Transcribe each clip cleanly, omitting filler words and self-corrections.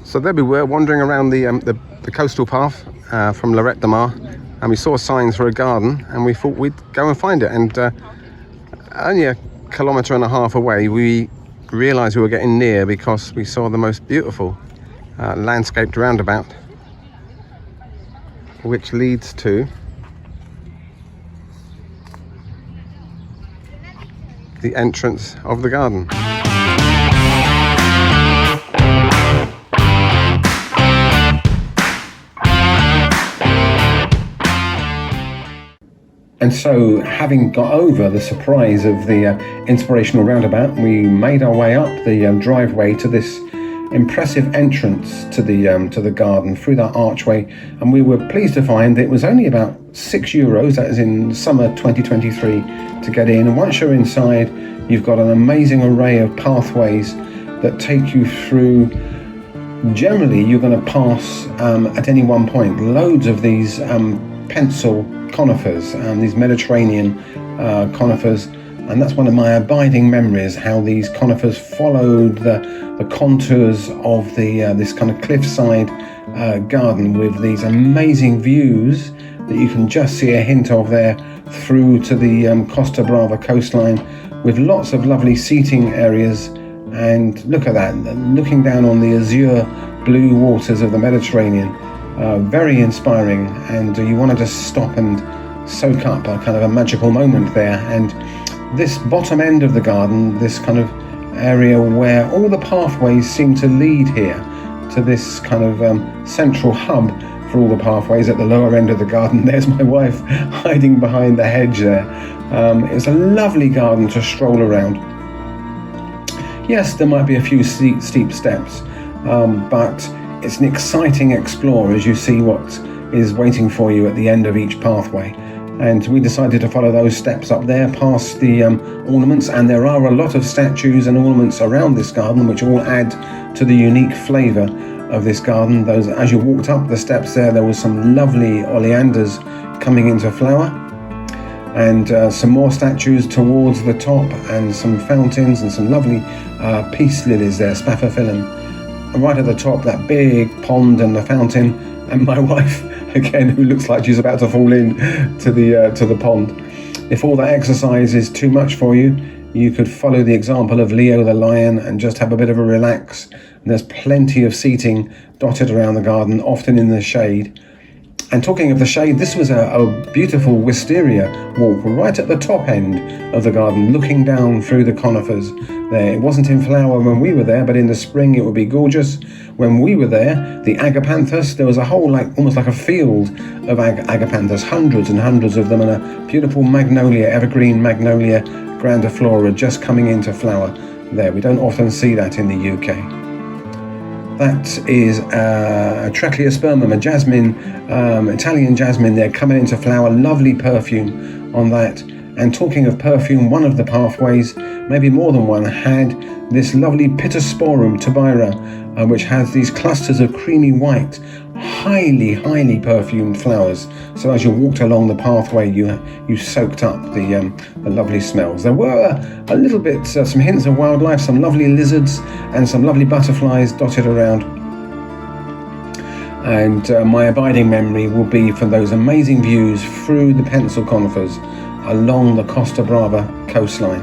So there we were, wandering around the coastal path from Lloret de Mar, and we saw signs for a garden, and we thought we'd go and find it. And only a kilometre and a half away, we realised we were getting near because we saw the most beautiful landscaped roundabout, which leads to the entrance of the garden. And so, having got over the surprise of the inspirational roundabout, we made our way up the driveway to this impressive entrance to the garden through that archway, and we were pleased to find that it was only about €6, that is in summer 2023, to get in. And once you're inside, you've got an amazing array of pathways that take you through. Generally, you're going to pass at any one point loads of these pencil conifers, these Mediterranean conifers, and that's one of my abiding memories, how these conifers followed the contours of this kind of cliffside garden, with these amazing views that you can just see a hint of there through to the Costa Brava coastline, with lots of lovely seating areas. And look at that, looking down on the azure blue waters of the Mediterranean. Very inspiring, and you want to just stop and soak up a kind of a magical moment there. And this bottom end of the garden, this kind of area where all the pathways seem to lead here to this kind of central hub for all the pathways at the lower end of the garden. There's my wife hiding behind the hedge there. It's a lovely garden to stroll around. Yes, there might be a few steep steps, but it's an exciting explore as you see what is waiting for you at the end of each pathway. And we decided to follow those steps up there past the ornaments, and there are a lot of statues and ornaments around this garden which all add to the unique flavour of this garden. Those, as you walked up the steps there was some lovely oleanders coming into flower, and some more statues towards the top, and some fountains and some lovely peace lilies there, spathiphyllum. Right at the top, that big pond and the fountain, and my wife again, who looks like she's about to fall in to the pond. If all that exercise is too much for you, you could follow the example of Leo the lion and just have a bit of a relax. And there's plenty of seating dotted around the garden, often in the shade. And talking of the shade, this was a beautiful wisteria walk right at the top end of the garden, looking down through the conifers there. It wasn't in flower when we were there, but in the spring it would be gorgeous. When we were there, the Agapanthus, there was a whole, almost like a field of Agapanthus, hundreds and hundreds of them, and a beautiful magnolia, evergreen magnolia grandiflora just coming into flower there. We don't often see that in the UK. That is a Trachleospermum, a jasmine, Italian jasmine there coming into flower. Lovely perfume on that. And talking of perfume, one of the pathways, maybe more than one, had this lovely Pittosporum tubaira, which has these clusters of creamy white, highly perfumed flowers. So as you walked along the pathway, you soaked up the lovely smells. There were a little bit, some hints of wildlife, some lovely lizards and some lovely butterflies dotted around. And my abiding memory will be for those amazing views through the pencil conifers along the Costa Brava coastline.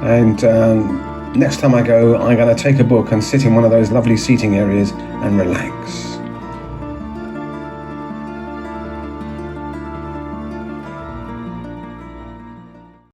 And next time I go, I'm going to take a book and sit in one of those lovely seating areas and relax.